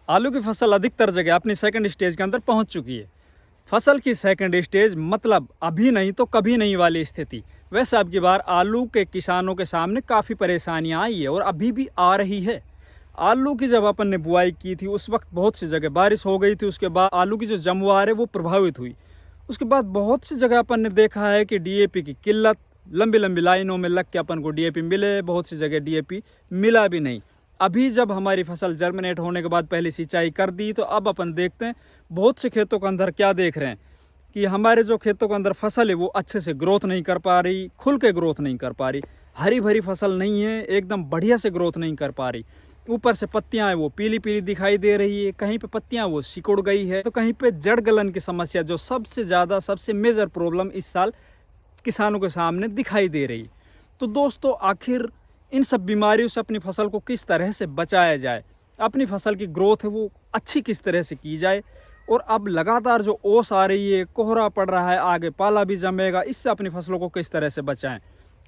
आलू की फसल अधिकतर जगह अपनी सेकंड स्टेज के अंदर पहुंच चुकी है। फसल की सेकंड स्टेज मतलब अभी नहीं तो कभी नहीं वाली स्थिति। वैसे अब की बार आलू के किसानों के सामने काफ़ी परेशानियां आई है और अभी भी आ रही है। आलू की जब अपन ने बुआई की थी उस वक्त बहुत सी जगह बारिश हो गई थी, उसके बाद आलू की जो जमवार है वो प्रभावित हुई। उसके बाद बहुत सी जगह अपन ने देखा है कि डीएपी की किल्लत, लंबी लंबी लाइनों में लग के अपन को डीएपी मिले, बहुत सी जगह डीएपी मिला भी नहीं। अभी जब हमारी फसल जर्मिनेट होने के बाद पहली सिंचाई कर दी तो अब अपन देखते हैं बहुत से खेतों के अंदर क्या देख रहे हैं कि हमारे जो खेतों के अंदर फसल है वो अच्छे से ग्रोथ नहीं कर पा रही, खुल के ग्रोथ नहीं कर पा रही, हरी भरी फसल नहीं है, एकदम बढ़िया से ग्रोथ नहीं कर पा रही। ऊपर से पत्तियां हैं वो पीली पीली दिखाई दे रही है, कहीं पे पत्तियां वो सिकुड़ गई है, तो कहीं पे जड़ गलन की समस्या जो सबसे ज़्यादा सबसे मेजर प्रॉब्लम इस साल किसानों के सामने दिखाई दे रही। तो दोस्तों आखिर इन सब बीमारियों से अपनी फसल को किस तरह से बचाया जाए, अपनी फसल की ग्रोथ है वो अच्छी किस तरह से की जाए, और अब लगातार जो ओस आ रही है, कोहरा पड़ रहा है, आगे पाला भी जमेगा, इससे अपनी फसलों को किस तरह से बचाएं।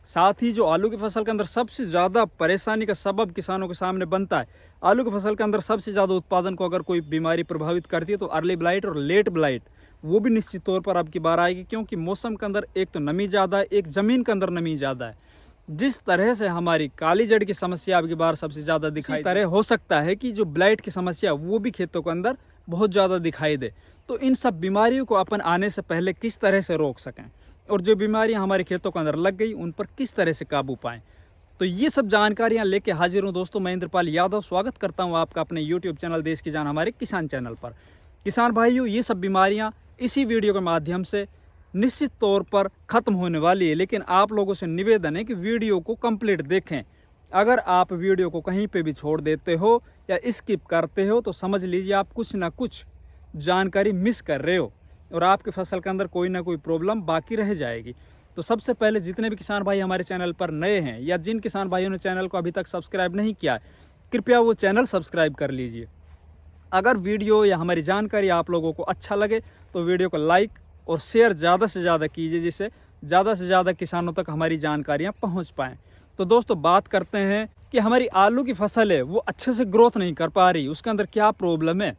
साथ ही जो आलू की फसल के अंदर सबसे ज़्यादा परेशानी का सबब किसानों के सामने बनता है, आलू की फसल के अंदर सबसे ज़्यादा उत्पादन को अगर कोई बीमारी प्रभावित करती है तो अर्ली ब्लाइट और लेट ब्लाइट, वो भी निश्चित तौर पर अब की बार आएगी, क्योंकि मौसम के अंदर एक तो नमी ज़्यादा है, एक ज़मीन के अंदर नमी ज़्यादा है। जिस तरह से हमारी काली जड़ की समस्या अब की बार सबसे ज़्यादा दिखाई तरह हो सकता है कि जो ब्लाइट की समस्या वो भी खेतों के अंदर बहुत ज़्यादा दिखाई दे। तो इन सब बीमारियों को अपन आने से पहले किस तरह से रोक सकें, और जो बीमारियां हमारे खेतों के अंदर लग गई उन पर किस तरह से काबू पाएं, तो ये सब जानकारियां लेके हाजिर हूं दोस्तों। मैं इंद्रपाल यादव स्वागत करता हूं आपका अपने यूट्यूब चैनल देश की जान हमारे किसान चैनल पर। किसान भाइयों, ये सब बीमारियां इसी वीडियो के माध्यम से निश्चित तौर पर ख़त्म होने वाली है, लेकिन आप लोगों से निवेदन है कि वीडियो को कंप्लीट देखें। अगर आप वीडियो को कहीं पे भी छोड़ देते हो या स्किप करते हो तो समझ लीजिए आप कुछ ना कुछ जानकारी मिस कर रहे हो और आपकी फसल के अंदर कोई ना कोई प्रॉब्लम बाकी रह जाएगी। तो सबसे पहले जितने भी किसान भाई हमारे चैनल पर नए हैं या जिन किसान भाइयों ने चैनल को अभी तक सब्सक्राइब नहीं किया है, कृपया वो चैनल सब्सक्राइब कर लीजिए। अगर वीडियो या हमारी जानकारी आप लोगों को अच्छा लगे तो वीडियो को लाइक और शेयर ज़्यादा से ज़्यादा कीजिए, जिससे ज़्यादा से ज़्यादा किसानों तक हमारी जानकारियाँ पहुँच पाएँ। तो दोस्तों बात करते हैं कि हमारी आलू की फसल है वो अच्छे से ग्रोथ नहीं कर पा रही, उसके अंदर क्या प्रॉब्लम है।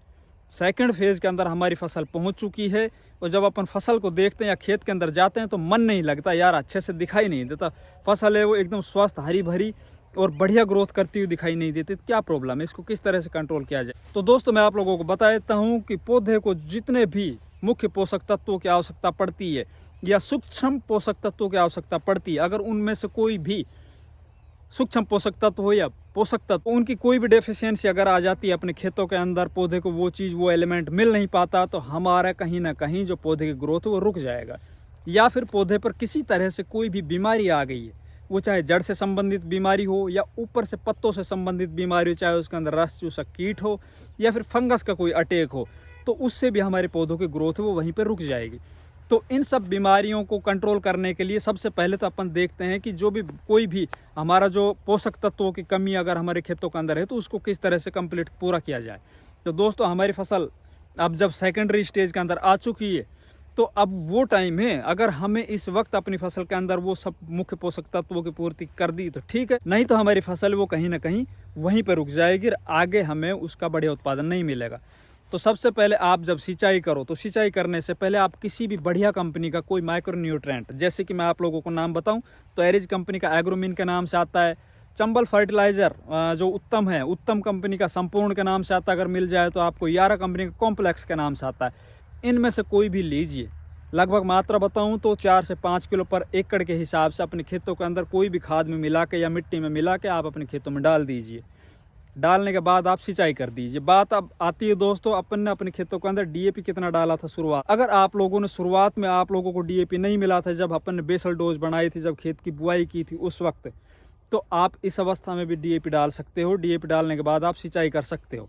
सेकंड फेज के अंदर हमारी फसल पहुंच चुकी है और जब अपन फसल को देखते हैं या खेत के अंदर जाते हैं तो मन नहीं लगता यार, अच्छे से दिखाई नहीं देता। फसल है वो एकदम स्वस्थ हरी भरी और बढ़िया ग्रोथ करती हुई दिखाई नहीं देती। तो क्या प्रॉब्लम है, इसको किस तरह से कंट्रोल किया जाए। तो दोस्तों मैं आप लोगों को बता देता हूँ कि पौधे को जितने भी मुख्य पोषक तत्वों की आवश्यकता पड़ती है या सूक्ष्म पोषक तत्वों की आवश्यकता पड़ती है, अगर उनमें से कोई भी सूक्ष्म पोषक तत्व हो या पोषक तत्व उनकी कोई भी डेफिशिएंसी अगर आ जाती है अपने खेतों के अंदर, पौधे को वो चीज़ वो एलिमेंट मिल नहीं पाता, तो हमारा कहीं ना कहीं जो पौधे की ग्रोथ वो रुक जाएगा, या फिर पौधे पर किसी तरह से कोई भी बीमारी आ गई है, वो चाहे जड़ से संबंधित बीमारी हो या ऊपर से पत्तों से संबंधित बीमारी हो, चाहे उसके अंदर रस चूसक कीट हो या फिर फंगस का कोई अटैक हो, तो उससे भी हमारे पौधों की ग्रोथ वो वहीं पर रुक जाएगी। तो इन सब बीमारियों को कंट्रोल करने के लिए सबसे पहले तो अपन देखते हैं कि जो भी कोई भी हमारा जो पोषक तत्वों की कमी अगर हमारे खेतों के अंदर है तो उसको किस तरह से कंप्लीट पूरा किया जाए। तो दोस्तों हमारी फसल अब जब सेकेंडरी स्टेज के अंदर आ चुकी है तो अब वो टाइम है, अगर हमें इस वक्त अपनी फसल के अंदर वो सब मुख्य पोषक तत्वों की पूर्ति कर दी तो ठीक है, नहीं तो हमारी फसल वो कहीं ना कहीं वहीं पर रुक जाएगी और आगे हमें उसका बढ़िया उत्पादन नहीं मिलेगा। तो सबसे पहले आप जब सिंचाई करो तो सिंचाई करने से पहले आप किसी भी बढ़िया कंपनी का कोई माइक्रो न्यूट्रेंट, जैसे कि मैं आप लोगों को नाम बताऊं तो एरिज कंपनी का एग्रोमिन के नाम से आता है, चंबल फर्टिलाइजर जो उत्तम है, उत्तम कंपनी का संपूर्ण के नाम से आता है, अगर मिल जाए तो आपको यारा कंपनी का कॉम्प्लेक्स के नाम से आता है। इनमें से कोई भी लीजिए। लगभग मात्रा बताऊं तो 4 से 5 किलो पर एकड़ के हिसाब से अपने खेतों के अंदर कोई भी खाद में मिला के या मिट्टी में मिला के आप अपने खेतों में डाल दीजिए। डालने के बाद आप सिंचाई कर दीजिए। बात अब आती है दोस्तों, अपन ने अपने खेतों के अंदर डीएपी कितना डाला था शुरुआत। अगर आप लोगों ने शुरुआत में आप लोगों को डीएपी नहीं मिला था, जब अपन ने बेसल डोज बनाई थी, जब खेत की बुआई की थी उस वक्त, तो आप इस अवस्था में भी डीएपी डाल सकते हो। डीएपी डालने के बाद आप सिंचाई कर सकते हो।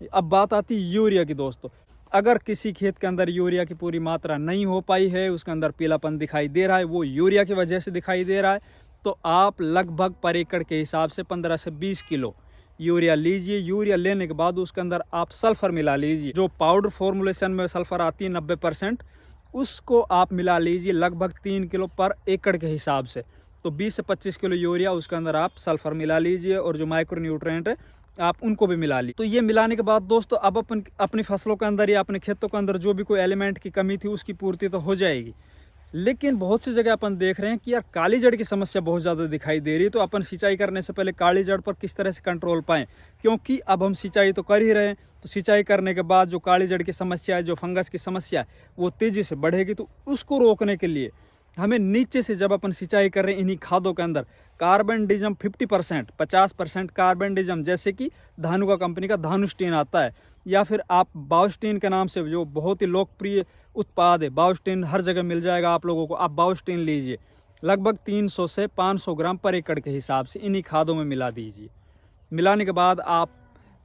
अब बात आती है यूरिया की दोस्तों। अगर किसी खेत के अंदर यूरिया की पूरी मात्रा नहीं हो पाई है, उसके अंदर पीलापन दिखाई दे रहा है, वो यूरिया की वजह से दिखाई दे रहा है, तो आप लगभग पर एकड़ के हिसाब से 15 से 20 किलो यूरिया लीजिए। यूरिया लेने के बाद उसके अंदर आप सल्फर मिला लीजिए। जो पाउडर फॉर्मुलेशन में सल्फर आती है 90%, उसको आप मिला लीजिए लगभग 3 किलो पर एकड़ के हिसाब से। तो 20 से 25 किलो यूरिया उसके अंदर आप सल्फर मिला लीजिए और जो माइक्रो न्यूट्रिएंट है आप उनको भी मिला ली। तो ये मिलाने के बाद दोस्तों अब अपन अपनी फसलों के अंदर या अपने खेतों के अंदर जो भी कोई एलिमेंट की कमी थी उसकी पूर्ति तो हो जाएगी। लेकिन बहुत सी जगह अपन देख रहे हैं कि यार काली जड़ की समस्या बहुत ज़्यादा दिखाई दे रही है। तो अपन सिंचाई करने से पहले काली जड़ पर किस तरह से कंट्रोल पाएँ, क्योंकि अब हम सिंचाई तो कर ही रहे हैं, तो सिंचाई करने के बाद जो काली जड़ की समस्या है, जो फंगस की समस्या है, वो तेज़ी से बढ़ेगी। तो उसको रोकने के लिए हमें नीचे से जब अपन सिंचाई कर रहे हैं इन्हीं खादों के अंदर कार्बनडिज्म 50%, 50% कार्बनडिज्म, जैसे कि धानुका कंपनी का धानुस्टीन आता है, या फिर आप बायोस्टीन के नाम से जो बहुत ही लोकप्रिय उत्पाद है, बायोस्टीन हर जगह मिल जाएगा आप लोगों को। आप बायोस्टीन लीजिए, लगभग 300 से 500 ग्राम पर एकड़ के हिसाब से इन्हीं खादों में मिला दीजिए। मिलाने के बाद आप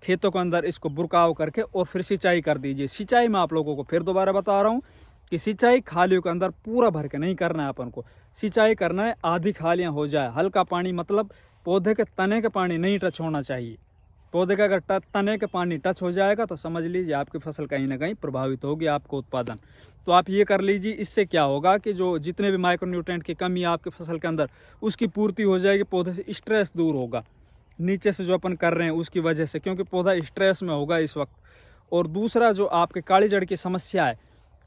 खेतों के अंदर इसको बुरकाव करके और फिर सिंचाई कर दीजिए। सिंचाई में आप लोगों को फिर दोबारा बता रहा हूँ कि सिंचाई खालियों के अंदर पूरा भर के नहीं करना है अपन को। सिंचाई करना है आधी खालियाँ हो जाए, हल्का पानी, मतलब पौधे के तने के पानी नहीं टच होना चाहिए। पौधे का अगर तने के पानी टच हो जाएगा तो समझ लीजिए आपकी फसल कहीं ना कहीं प्रभावित होगी, आपको उत्पादन। तो आप ये कर लीजिए, इससे क्या होगा कि जो जितने भी माइक्रोन्यूट्रिएंट की कमी है आपकी फसल के अंदर उसकी पूर्ति हो जाएगी, पौधे से स्ट्रेस दूर होगा नीचे से जो अपन कर रहे हैं उसकी वजह से, क्योंकि पौधा स्ट्रेस में होगा इस वक्त। और दूसरा जो आपके काली जड़ की समस्या है,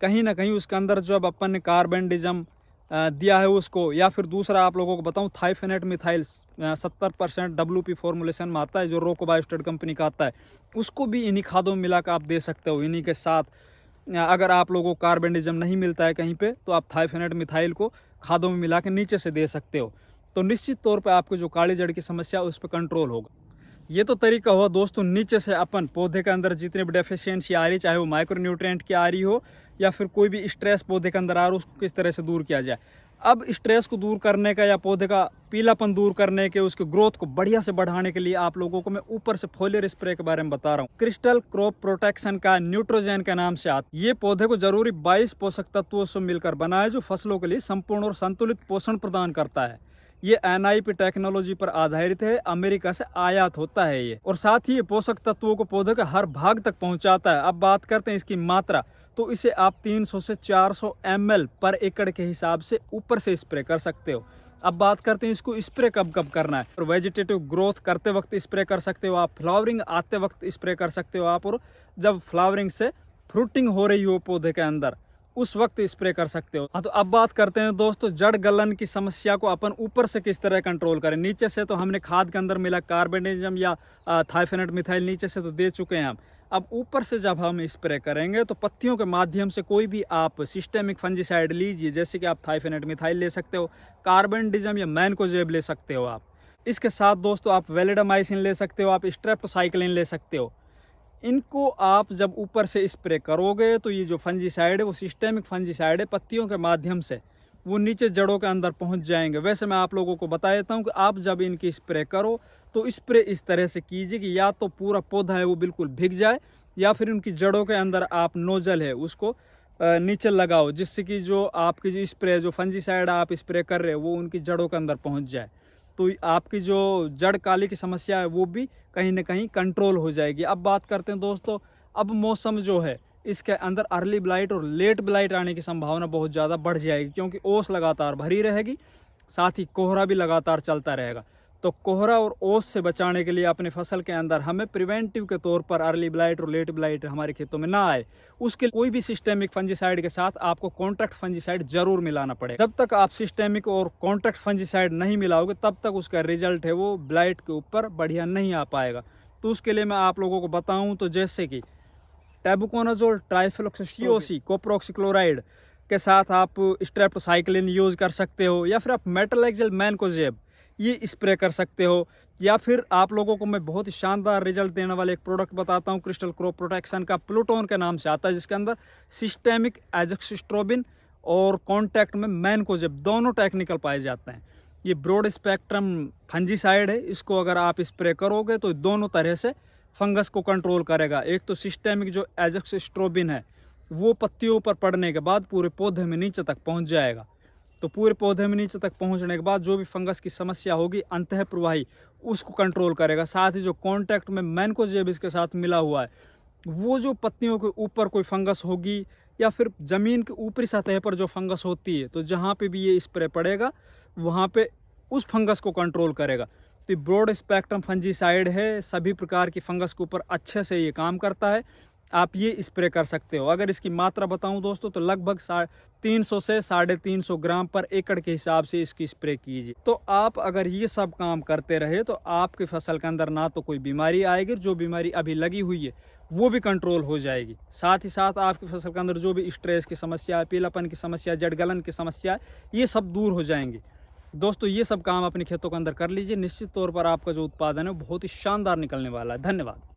कहीं ना कहीं उसके अंदर जब अपन ने कार्बनडिज्म दिया है उसको, या फिर दूसरा आप लोगों को बताऊं थाइफेनेट मिथाइल 70% WP फॉर्मुलेशन में आता है, जो रोको बायोस्टेड कंपनी का आता है, उसको भी इन्हीं खादों में मिला कर आप दे सकते हो। इन्हीं के साथ अगर आप लोगों को कार्बनडिज्म नहीं मिलता है कहीं पे, तो आप थाइफेनेट मिथाइल को खादों में मिला के नीचे से दे सकते हो। तो निश्चित तौर पर आपको जो काली जड़ की समस्या है उस पर कंट्रोल होगा। ये तो तरीका हुआ दोस्तों नीचे से अपन पौधे के अंदर जितने भी डेफिशिएंसी आ रही, चाहे वो माइक्रोन्यूट्रिएंट की आ रही हो या फिर कोई भी स्ट्रेस पौधे के अंदर आ रहा हो, उसको किस तरह से दूर किया जाए। अब स्ट्रेस को दूर करने का या पौधे का पीलापन दूर करने के, उसके ग्रोथ को बढ़िया से बढ़ाने के लिए आप लोगों को मैं ऊपर से फोलियर स्प्रे के बारे में बता रहा हूँ। क्रिस्टल क्रॉप प्रोटेक्शन का न्यूट्रोजेन के नाम से आता है। ये पौधे को जरूरी 22 पोषक तत्वों से मिलकर बना है, जो फसलों के लिए संपूर्ण और संतुलित पोषण प्रदान करता है। ये NIP टेक्नोलॉजी पर आधारित है, अमेरिका से आयात होता है ये, और साथ ही ये पोषक तत्वों को पौधे के हर भाग तक पहुंचाता है। अब बात करते हैं इसकी मात्रा, तो इसे आप 300 से 400 ml पर एकड़ के हिसाब से ऊपर से स्प्रे कर सकते हो। अब बात करते हैं इसको स्प्रे कब कब करना है। और वेजिटेटिव ग्रोथ करते वक्त स्प्रे कर सकते हो आप, फ्लावरिंग आते वक्त स्प्रे कर सकते हो आप, और जब फ्लावरिंग से फ्रूटिंग हो रही हो पौधे के अंदर उस वक्त स्प्रे कर सकते हो। हाँ, तो अब बात करते हैं दोस्तों जड़ गलन की समस्या को अपन ऊपर से किस तरह कंट्रोल करें। नीचे से तो हमने खाद के अंदर मिला कार्बनडिज्म या थाइफेनेट मिथाइल नीचे से तो दे चुके हैं हम। अब ऊपर से जब हम स्प्रे करेंगे तो पत्तियों के माध्यम से कोई भी आप सिस्टेमिक फंजीसाइड लीजिए, जैसे कि आप थाइफेनेट मिथाइल ले सकते हो, कार्बनडिज्म या मैनकोजेब ले सकते हो आप। इसके साथ दोस्तों आप वेलिडामाइसिन ले सकते हो, आप स्ट्रेप्टोसाइक्लिन ले सकते हो। इनको आप जब ऊपर से स्प्रे करोगे तो ये जो फंजीसाइड है वो सिस्टेमिक फंजीसाइड है, पत्तियों के माध्यम से वो नीचे जड़ों के अंदर पहुंच जाएंगे। वैसे मैं आप लोगों को बता देता हूं कि आप जब इनकी स्प्रे करो तो स्प्रे इस तरह से कीजिए कि या तो पूरा पौधा है वो बिल्कुल भीग जाए, या फिर उनकी जड़ों के अंदर आप नोजल है उसको नीचे लगाओ, जिससे कि जो आपकी जो स्प्रे, जो फंजीसाइड आप स्प्रे कर रहे हो वो उनकी जड़ों के अंदर पहुँच जाए। तो आपकी जो जड़ काली की समस्या है वो भी कहीं ना कहीं कंट्रोल हो जाएगी। अब बात करते हैं दोस्तों, अब मौसम जो है इसके अंदर अर्ली ब्लाइट और लेट ब्लाइट आने की संभावना बहुत ज़्यादा बढ़ जाएगी, क्योंकि ओस लगातार भरी रहेगी, साथ ही कोहरा भी लगातार चलता रहेगा। तो कोहरा और ओस से बचाने के लिए अपने फसल के अंदर हमें प्रिवेंटिव के तौर पर अर्ली ब्लाइट और लेट ब्लाइट हमारे खेतों में ना आए, उसके लिए कोई भी सिस्टेमिक फंजीसाइड के साथ आपको कॉन्ट्रैक्ट फंजीसाइड जरूर मिलाना पड़ेगा। जब तक आप सिस्टेमिक और कॉन्ट्रैक्ट फंजीसाइड नहीं मिलाओगे तब तक उसका रिजल्ट है वो ब्लाइट के ऊपर बढ़िया नहीं आ पाएगा। तो उसके लिए मैं आप लोगों को बताऊं तो जैसे कि टेबुकोनाजोल ट्राइफ्लोक्सियोसी कोप्रोक्सिक्लोराइड के साथ आप स्ट्रेप्टोसाइक्लिन यूज़ कर सकते हो, या फिर आप मेटलेक्सिल मैनकोजेब ये स्प्रे कर सकते हो, या फिर आप लोगों को मैं बहुत ही शानदार रिजल्ट देने वाले एक प्रोडक्ट बताता हूँ क्रिस्टल क्रॉप प्रोटेक्शन का, प्लूटोन के नाम से आता है, जिसके अंदर सिस्टेमिक एजोक्सिस्ट्रोबिन और कॉन्टैक्ट में मैनकोजेब दोनों टेक्निकल पाए जाते हैं। ये ब्रॉड स्पेक्ट्रम फंजीसाइड है, इसको अगर आप स्प्रे करोगे तो दोनों तरह से फंगस को कंट्रोल करेगा। एक तो सिस्टेमिक जो एजोक्सिस्ट्रोबिन है वो पत्तियों पर पड़ने के बाद पूरे पौधे में नीचे तक पहुंच जाएगा। तो पूरे पौधे में नीचे तक पहुंचने के बाद जो भी फंगस की समस्या होगी अंतः प्रवाही उसको कंट्रोल करेगा। साथ ही जो कॉन्टैक्ट में मैनकोजेब इसके साथ मिला हुआ है वो जो पत्तियों के ऊपर कोई फंगस होगी या फिर ज़मीन के ऊपरी सतह पर जो फंगस होती है, तो जहाँ पे भी ये स्प्रे पड़ेगा वहाँ पे उस फंगस को कंट्रोल करेगा। तो ब्रॉड स्पेक्ट्रम फंजीसाइड है, सभी प्रकार की फंगस के ऊपर अच्छे से ये काम करता है। आप ये स्प्रे कर सकते हो। अगर इसकी मात्रा बताऊं दोस्तों तो लगभग 300 से 350 ग्राम पर एकड़ के हिसाब से इसकी स्प्रे कीजिए। तो आप अगर ये सब काम करते रहे तो आपकी फसल के अंदर ना तो कोई बीमारी आएगी, जो बीमारी अभी लगी हुई है वो भी कंट्रोल हो जाएगी। साथ ही साथ आपकी फसल के अंदर जो भी स्ट्रेस की समस्या है, पीलापन की समस्या, जड़ गलन की समस्या है, ये सब दूर हो जाएंगी। दोस्तों ये सब काम अपने खेतों के अंदर कर लीजिए, निश्चित तौर पर आपका जो उत्पादन है बहुत ही शानदार निकलने वाला है। धन्यवाद।